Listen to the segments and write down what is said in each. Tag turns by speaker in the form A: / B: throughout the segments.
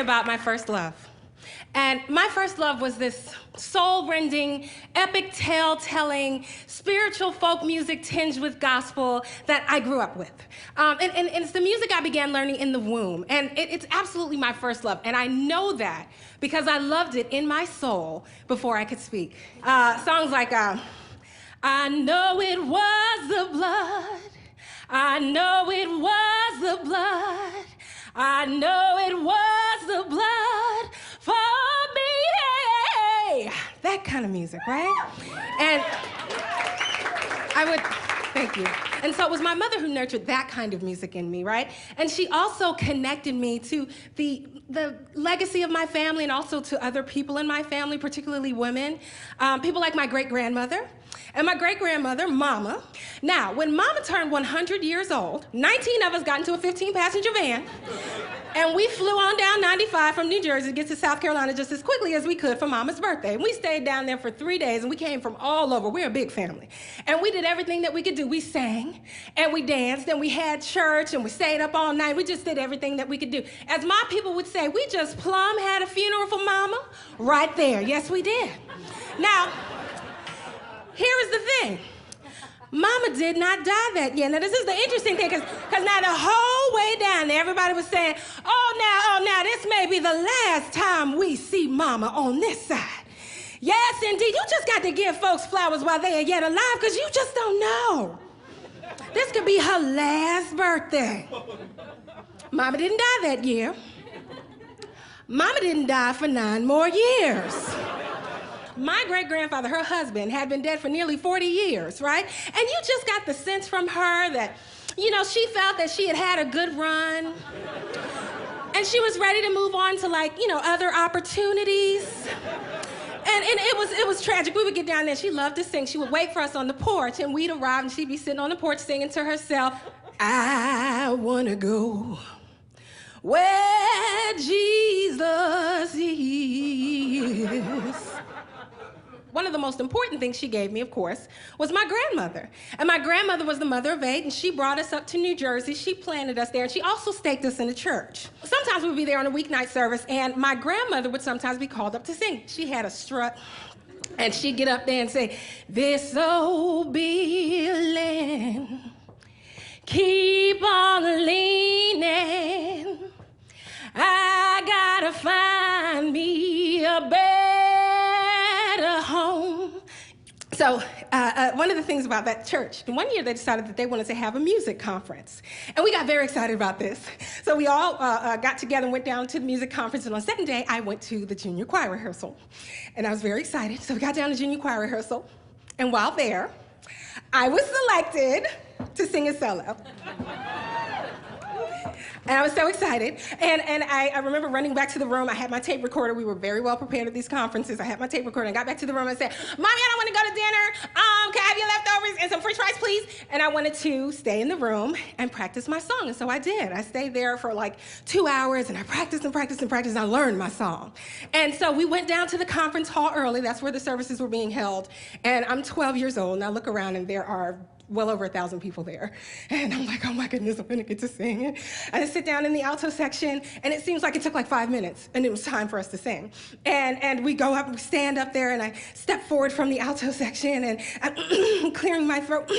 A: about my first love. And my first love was this soul-rending, epic tale-telling, spiritual folk music tinged with gospel that I grew up with. And it's the music I began learning in the womb. And it's absolutely my first love. And I know that because I loved it in my soul before I could speak. Songs like, I know it was the blood. I know it was the blood. I know it was the blood for me. That kind of music, right? And thank you. And so it was my mother who nurtured that kind of music in me, right? And she also connected me to the legacy of my family and also to other people in my family, particularly women. People like my great-grandmother. And my great-grandmother, Mama. Now, when Mama turned 100 years old, 19 of us got into a 15-passenger van, and we flew on down 95 from New Jersey to get to South Carolina just as quickly as we could for Mama's birthday. And we stayed down there for 3 days, and we came from all over. We're a big family. And we did everything that we could do. We sang, and we danced, and we had church, and we stayed up all night. We just did everything that we could do. As my people would say, we just plumb had a funeral for Mama right there. Yes, we did. Now, here is the thing. Mama did not die that year. Now, this is the interesting thing, because now the whole way down there, everybody was saying, oh, now, this may be the last time we see Mama on this side. Yes, indeed. You just got to give folks flowers while they are yet alive, because you just don't know. This could be her last birthday. Mama didn't die that year. Mama didn't die for 9 more years. My great-grandfather, her husband, had been dead for nearly 40 years, right? And you just got the sense from her that, you know, she felt that she had had a good run. And she was ready to move on to, like, you know, other opportunities. And it was tragic. We would get down there, she loved to sing. She would wait for us on the porch, and we'd arrive, and she'd be sitting on the porch singing to herself, I wanna go where Jesus is. One of the most important things she gave me, of course, was my grandmother. And my grandmother was the mother of 8, and she brought us up to New Jersey. She planted us there, and she also staked us in a church. Sometimes we'd be there on a weeknight service, and my grandmother would sometimes be called up to sing. She had a strut, and she'd get up there and say, this old building, keep on leaning. I gotta find me a better home. So one of the things about that church, one year they decided that they wanted to have a music conference. And we got very excited about this. So we all got together and went down to the music conference. And on the second day, I went to the junior choir rehearsal. And I was very excited. So we got down to junior choir rehearsal. And while there, I was selected to sing a solo. And I was so excited. And I remember running back to the room. I had my tape recorder. We were very well prepared at these conferences. I had my tape recorder. I got back to the room and said, Mommy, I don't want to go to dinner. Can I have your leftovers and some french fries, please? And I wanted to stay in the room and practice my song. And so I did. I stayed there for like 2 hours, and I practiced and practiced and practiced, and I learned my song. And so we went down to the conference hall early. That's where the services were being held. And I'm 12 years old, and I look around, and there are well over 1,000 people there. And I'm like, oh my goodness, I'm gonna get to sing. And I sit down in the alto section, and it seems like it took like 5 minutes, and it was time for us to sing. And we go up, we stand up there, and I step forward from the alto section, and I'm clearing my throat.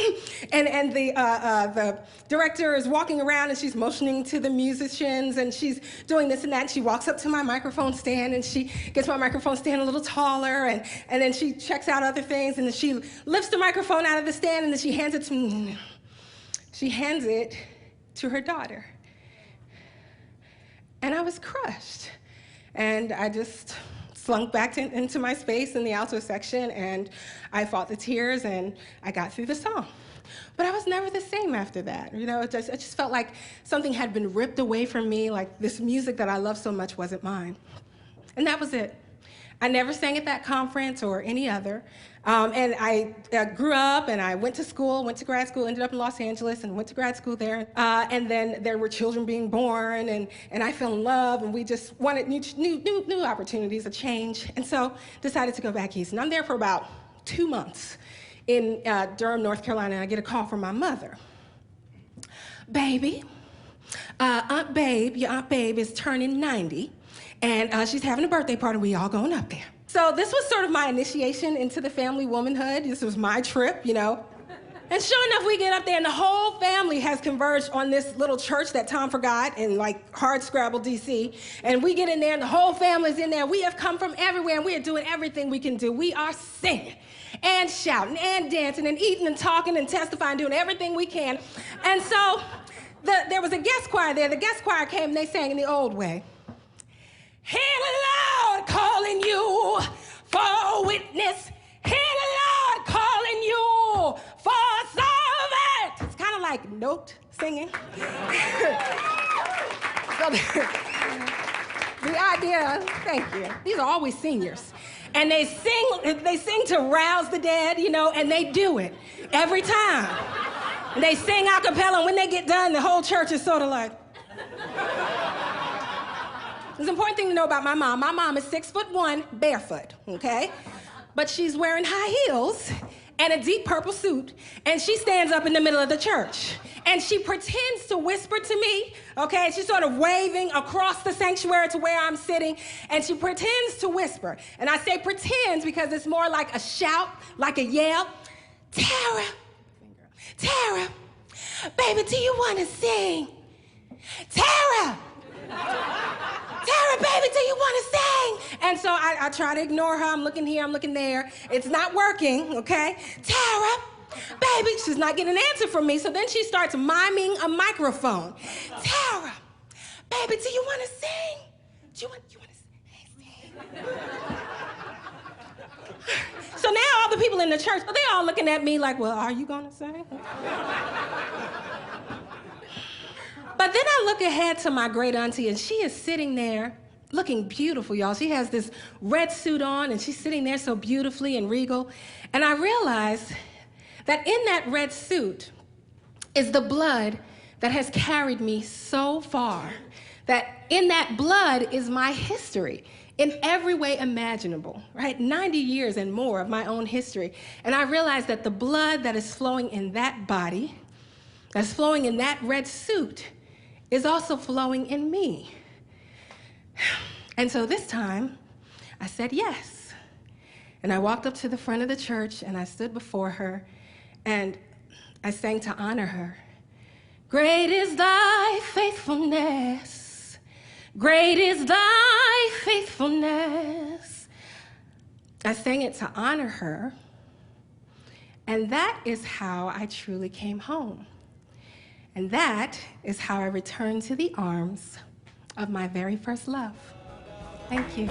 A: And the director is walking around, and she's motioning to the musicians, and she's doing this and that. And she walks up to my microphone stand, and she gets my microphone stand a little taller, and then she checks out other things, and then she lifts the microphone out of the stand, and then she hands it to me. She hands it to her daughter. And I was crushed. And I just slunk back into my space in the alto section, and I fought the tears, and I got through the song. But I was never the same after that. You know, it just felt like something had been ripped away from me, like this music that I love so much wasn't mine. And that was it. I never sang at that conference or any other. And I grew up, and I went to school, went to grad school, ended up in Los Angeles, and went to grad school there. And then there were children being born, and I fell in love, and we just wanted new opportunities, a change. And so decided to go back east. And I'm there for about 2 months in Durham, North Carolina, and I get a call from my mother. Baby, your Aunt Babe is turning 90. and she's having a birthday party. We all going up there. So this was sort of my initiation into the family womanhood. This was my trip, you know. And sure enough, we get up there and the whole family has converged on this little church that Tom forgot in like Hardscrabble, DC. And we get in there and the whole family's in there. We have come from everywhere and we are doing everything we can do. We are singing and shouting and dancing and eating and talking and testifying, doing everything we can. And so there was a guest choir there. The guest choir came and they sang in the old way. Hear the Lord calling you for a witness. Hear the Lord calling you for a servant. It's kind of like note singing. So the idea, thank you. These are always seniors. And they sing to rouse the dead, you know, and they do it every time. And they sing a cappella, and when they get done, the whole church is sort of like. There's an important thing to know about my mom. My mom is 6'1", barefoot, okay? But she's wearing high heels and a deep purple suit, and she stands up in the middle of the church. And she pretends to whisper to me, okay? She's sort of waving across the sanctuary to where I'm sitting, and she pretends to whisper. And I say pretends because it's more like a shout, like a yell. Tara, Tara, baby, do you want to sing? Tara! Tara, baby, do you want to sing? And so I try to ignore her. I'm looking here, I'm looking there. It's not working, okay? Tara, baby, she's not getting an answer from me. So then she starts miming a microphone. Tara, baby, do you want to sing? Do you want to sing? So now all the people in the church, they're all looking at me like, well, are you going to sing? But then I look ahead to my great auntie, and she is sitting there looking beautiful, y'all. She has this red suit on, and she's sitting there so beautifully and regal. And I realize that in that red suit is the blood that has carried me so far, that in that blood is my history in every way imaginable, right? 90 years and more of my own history. And I realize that the blood that is flowing in that body, that's flowing in that red suit, is also flowing in me. And so this time, I said yes. And I walked up to the front of the church, and I stood before her, and I sang to honor her. Great is thy faithfulness. Great is thy faithfulness. I sang it to honor her, and that is how I truly came home. And that is how I returned to the arms of my very first love. Thank you.